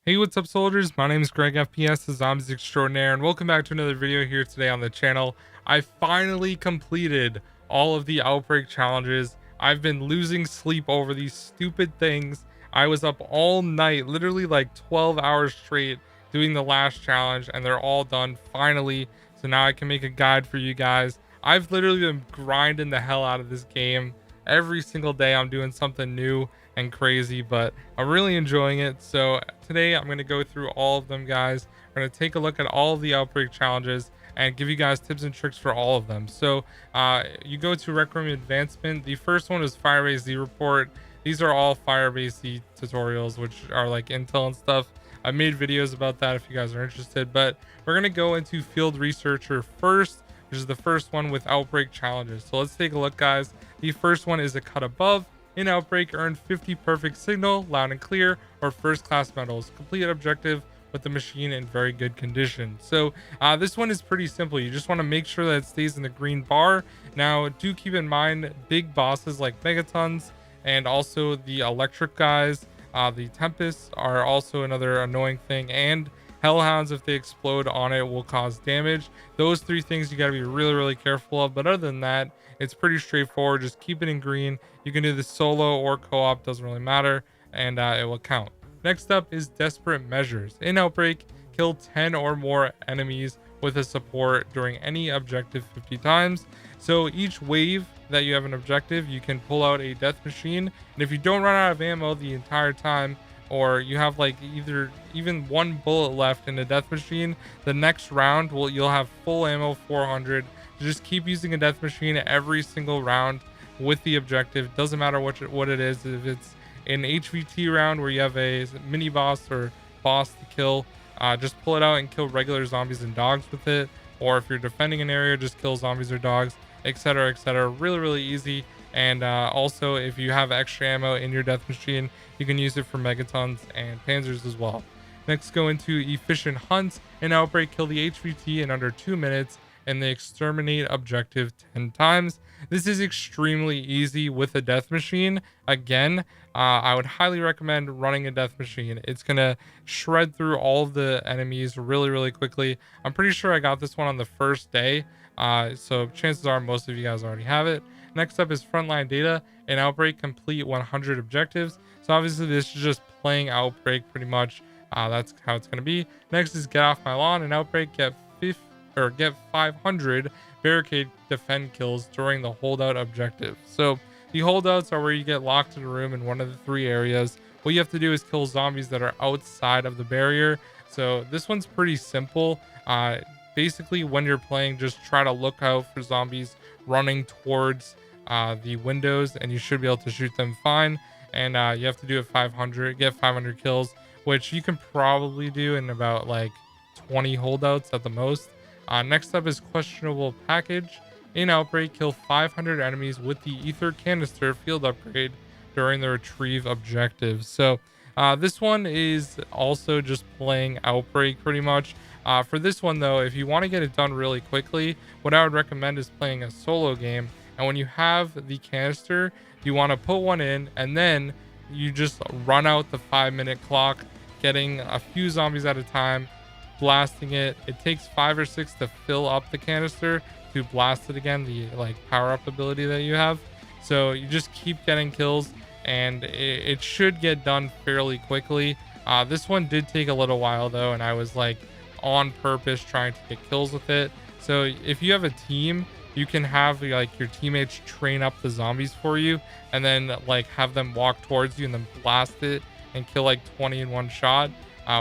Hey, what's up, soldiers? My name is GregFPS, the Zombies Extraordinaire, and welcome back to another video here today on the channel. I finally completed all of the Outbreak challenges. I've been losing sleep over these stupid things. I was up all night, literally like 12 hours straight, doing the last challenge, and they're all done finally. So now I can make a guide for you guys. I've literally been grinding the hell out of this game. Every single day I'm doing something new and crazy, but I'm really enjoying it. So today I'm going to go through all of them, guys. We're going to take a look at all of the Outbreak challenges and give you guys tips and tricks for all of them. So you go to Rec Room Advancement. The first one is Firebase Z Report. These are all Firebase Z tutorials, which are like intel and stuff. I've made videos about that if you guys are interested, but we're going to go into Field Researcher first, which is the first one with Outbreak challenges. So let's take a look, guys. The first one is a cut above. In Outbreak, earn 50 perfect signal, loud and clear, or first class medals. Complete objective with the machine in very good condition. So this one is pretty simple. You just want to make sure that it stays in the green bar. Now, do keep in mind big bosses like Megatons and also the electric guys, the Tempests are also another annoying thing, and Hellhounds, if they explode on it, will cause damage. Those three things you got to be really careful of. But other than that, it's pretty straightforward. Just keep it in green. You can do this solo or co-op, doesn't really matter, and it will count. Next up is Desperate Measures. In Outbreak, kill 10 or more enemies with a support during any objective 50 times. So each wave that you have an objective, you can pull out a death machine, and if you don't run out of ammo the entire time, or you have like even one bullet left in a death machine, the next round you'll have full ammo 400. Just keep using a death machine every single round with the objective. Doesn't matter what it is. If it's an HVT round where you have a mini boss or boss to kill, just pull it out and kill regular zombies and dogs with it. Or if you're defending an area, just kill zombies or dogs, etc., etc. Really easy. And also, if you have extra ammo in your death machine, you can use it for Megatons and Panzers as well. Next, go into Efficient Hunt. In Outbreak, kill the HVT in under 2 minutes and the Exterminate objective 10 times. This is extremely easy with a death machine. Again, I would highly recommend running a death machine. It's going to shred through all of the enemies really quickly. I'm pretty sure I got this one on the first day, so chances are most of you guys already have it. Next up is Frontline Data. In Outbreak, complete 100 objectives. So obviously this is just playing Outbreak pretty much. That's how it's going to be. Next is Get Off My Lawn. In Outbreak, get 500 barricade defend kills during the holdout objective. So the holdouts are where you get locked in a room in one of the three areas. What you have to do is kill zombies that are outside of the barrier. So this one's pretty simple. Basically, when you're playing, just try to look out for zombies running towards the windows, and you should be able to shoot them fine. And you have to do it get 500 kills, which you can probably do in about like 20 holdouts at the most. Next up is Questionable Package. In Outbreak, kill 500 enemies with the Ether Canister field upgrade during the retrieve objective. So this one is also just playing Outbreak pretty much. For this one though, if you want to get it done really quickly, what I would recommend is playing a solo game. And when you have the canister, you want to put one in, and then you just run out the 5-minute clock, getting a few zombies at a time, blasting it. It takes 5 or 6 to fill up the canister to blast it again, the like power up ability that you have. So you just keep getting kills, and it should get done fairly quickly. This one did take a little while though, and I was like on purpose trying to get kills with it. So if you have a team, you can have like your teammates train up the zombies for you, and then like have them walk towards you and then blast it and kill like 20 in one shot,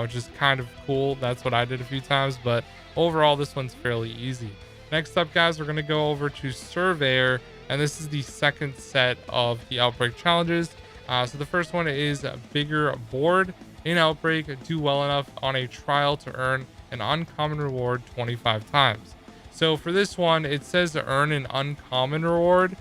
which is kind of cool. That's what I did a few times, but overall this one's fairly easy. Next up, guys, we're going to go over to Surveyor, and this is the second set of the Outbreak challenges. So the first one is a bigger board. In Outbreak, do well enough on a trial to earn an uncommon reward 25 times. So for this one, it says to earn an uncommon reward,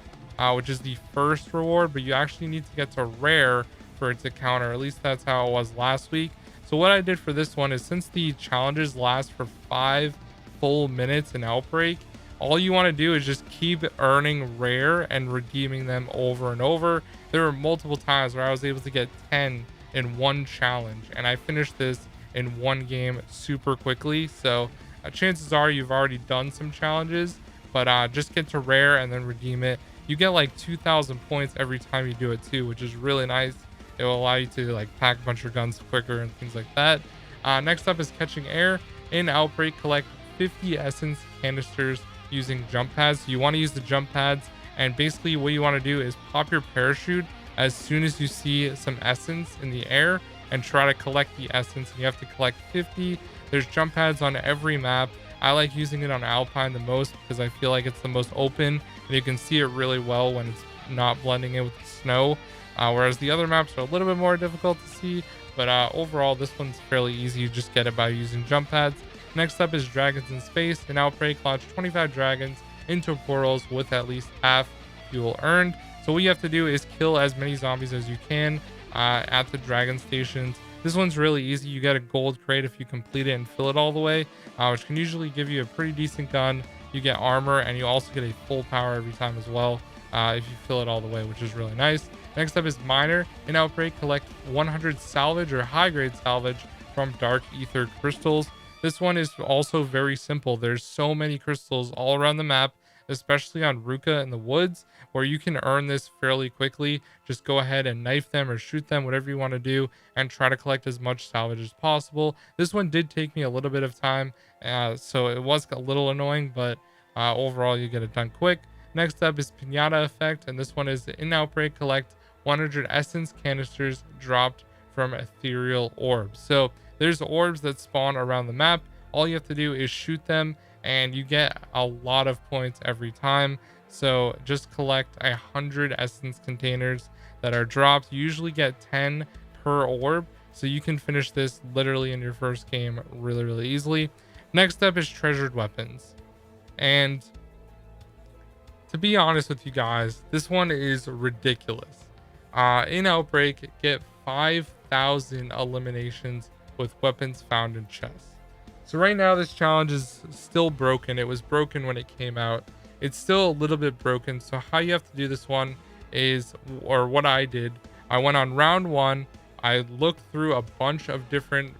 which is the first reward, but you actually need to get to rare for it to count, or at least that's how it was last week. So what I did for this one is, since the challenges last for 5 full minutes in Outbreak, all you want to do is just keep earning rare and redeeming them over and over. There were multiple times where I was able to get 10 in one challenge, and I finished this in one game super quickly. So chances are you've already done some challenges, but just get to rare and then redeem it. You get like 2,000 points every time you do it too, which is really nice. It will allow you to like pack a bunch of guns quicker and things like that. Next up is catching air. In Outbreak, collect 50 essence canisters using jump pads. So you want to use the jump pads, and basically what you want to do is pop your parachute as soon as you see some essence in the air and try to collect the essence. And you have to collect 50. There's jump pads on every map. I like using it on Alpine the most because I feel like it's the most open and you can see it really well when it's not blending in with the snow. Whereas the other maps are a little bit more difficult to see, but overall this one's fairly easy. You just get it by using jump pads. Next up is dragons in space. In Outbreak, launch 25 dragons into portals with at least half fuel earned. So what you have to do is kill as many zombies as you can at the dragon stations. This one's really easy. You get a gold crate if you complete it and fill it all the way, which can usually give you a pretty decent gun. You get armor, and you also get a full power every time as well if you fill it all the way, which is really nice. Next up is miner. In Outbreak, collect 100 salvage or high grade salvage from dark ether crystals. This one is also very simple. There's so many crystals all around the map, especially on Ruka in the woods, where you can earn this fairly quickly. Just go ahead and knife them or shoot them, whatever you want to do, and try to collect as much salvage as possible. This one did take me a little bit of time, so it was a little annoying, but overall you get it done quick. Next up is Pinata Effect, and this one is in Outbreak, collect 100 essence canisters dropped from ethereal orbs. So there's orbs that spawn around the map. All you have to do is shoot them, and you get a lot of points every time. So just collect 100 essence containers that are dropped. You usually get 10 per orb, so you can finish this literally in your first game really easily. Next up is treasured weapons, and to be honest with you guys, this one is ridiculous. In Outbreak, get 5,000 eliminations with weapons found in chests. So right now this challenge is still broken. It was broken when it came out. It's still a little bit broken. So how you have to do this one is, or what I did, I went on round 1. I looked through a bunch of different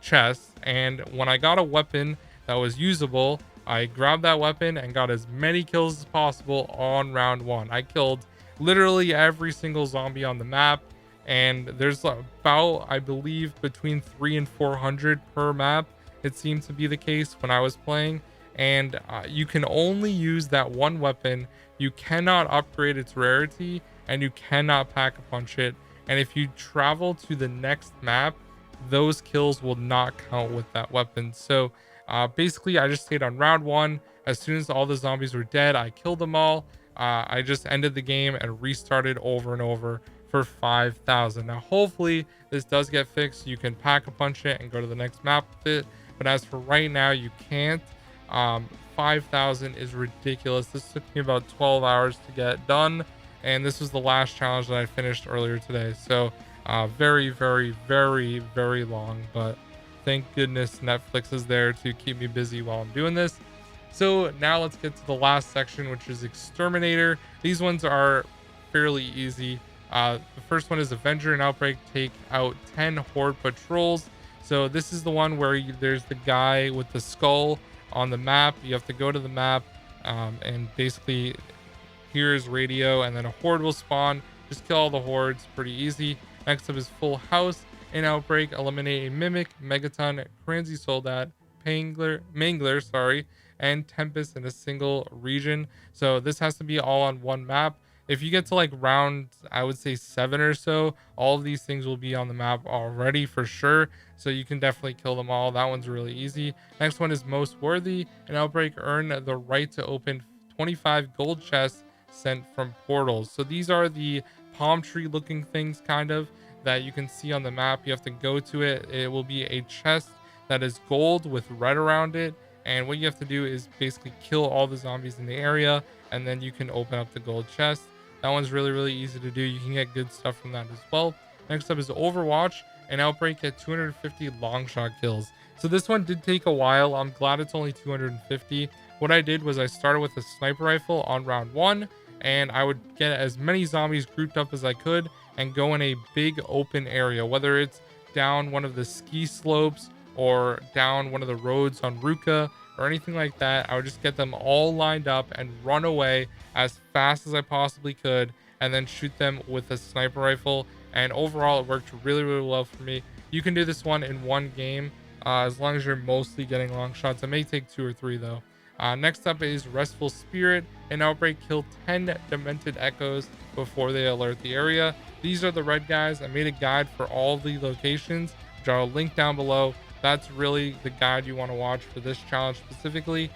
chests, and when I got a weapon that was usable, I grabbed that weapon and got as many kills as possible on round 1. I killed literally every single zombie on the map, and there's about, I believe, between 300 and 400 per map. It seemed to be the case when I was playing, and you can only use that one weapon. You cannot upgrade its rarity, and you cannot pack a punch it. And if you travel to the next map, those kills will not count with that weapon. So basically I just stayed on round 1. As soon as all the zombies were dead, I killed them all. I just ended the game and restarted over and over for 5,000. Now hopefully this does get fixed. You can pack a punch it and go to the next map with it, but as for right now, you can't. 5,000 is ridiculous. This took me about 12 hours to get done, and this was the last challenge that I finished earlier today. So very long, but thank goodness Netflix is there to keep me busy while I'm doing this. So now let's get to the last section, which is Exterminator. These ones are fairly easy. The first one is Avenger and Outbreak. Take out 10 Horde patrols. So this is the one where there's the guy with the skull on the map. You have to go to the map and basically hear his radio, and then a horde will spawn. Just kill all the hordes, pretty easy. Next up is Full House. In Outbreak, eliminate a Mimic, Megaton, Crazy Soldat, Mangler, and Tempest in a single region. So this has to be all on one map. If you get to like round, I would say 7 or so, all of these things will be on the map already for sure. So you can definitely kill them all. That one's really easy. Next one is Most Worthy. In Outbreak, earn the right to open 25 gold chests sent from portals. So these are the palm tree looking things kind of that you can see on the map. You have to go to it. It will be a chest that is gold with red around it. And what you have to do is basically kill all the zombies in the area, and then you can open up the gold chest. That one's really easy to do. You can get good stuff from that as well. Next up is Overwatch. And Outbreak at 250 long shot kills. So this one did take a while. I'm glad it's only 250. What I did was I started with a sniper rifle on round 1, and I would get as many zombies grouped up as I could, and go in a big open area, whether it's down one of the ski slopes or down one of the roads on Ruka or anything like that. I would just get them all lined up and run away as fast as I possibly could, and then shoot them with a sniper rifle. And overall, it worked really, really well for me. You can do this one in one game, as long as you're mostly getting long shots. It may take 2 or 3 though. Next up is Restful Spirit. In Outbreak, kill 10 Demented Echoes before they alert the area. These are the red guys. I made a guide for all the locations, which I'll link down below. That's really the guide you want to watch for this challenge specifically.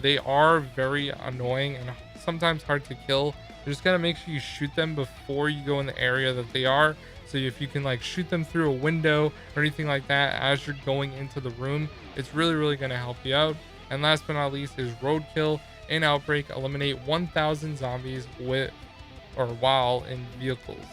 They are very annoying and sometimes hard to kill. You just gotta make sure you shoot them before you go in the area that they are. So if you can like shoot them through a window or anything like that as you're going into the room, it's really, really gonna help you out. And last but not least is Roadkill. In Outbreak, eliminate 1,000 zombies with or while in vehicles.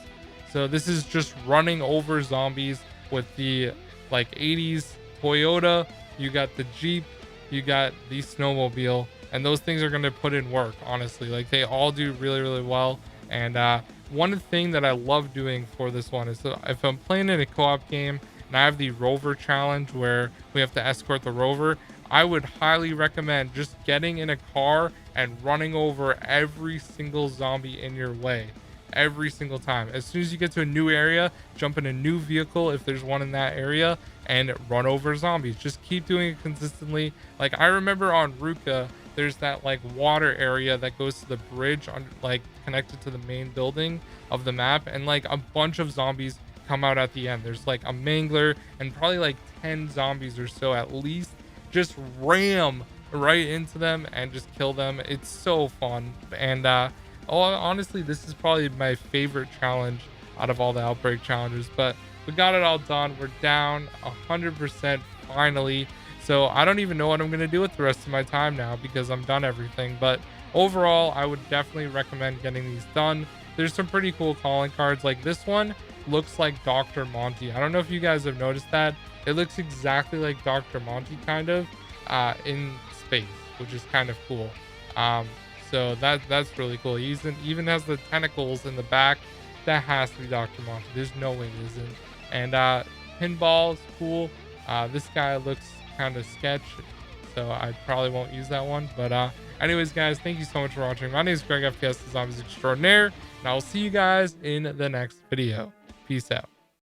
So this is just running over zombies with the like 80s Toyota. You got the Jeep, you got the snowmobile, and those things are going to put in work, honestly. Like they all do really, really well. And one thing that I love doing for this one is if I'm playing in a co-op game and I have the rover challenge where we have to escort the rover, I would highly recommend just getting in a car and running over every single zombie in your way every single time. As soon as you get to a new area, jump in a new vehicle if there's one in that area and run over zombies. Just keep doing it consistently. Like I remember on Ruka, there's that like water area that goes to the bridge on like connected to the main building of the map, and like a bunch of zombies come out at the end. There's like a mangler and probably like 10 zombies or so at least. Just ram right into them and just kill them. It's so fun. And honestly, this is probably my favorite challenge out of all the Outbreak challenges, but we got it all done. We're down 100% finally. So I don't even know what I'm going to do with the rest of my time now because I'm done everything. But overall, I would definitely recommend getting these done. There's some pretty cool calling cards. Like this one looks like Dr. Monty. I don't know if you guys have noticed that. It looks exactly like Dr. Monty kind of in space, which is kind of cool. So that's really cool. He even has the tentacles in the back. That has to be Dr. Monty. There's no way it isn't. And pinball is cool. This guy looks kind of sketch, so I probably won't use that one. But anyways, guys, thank you so much for watching. My name is GregFPS, the Zombies Extraordinaire, and I will see you guys in the next video. Peace out.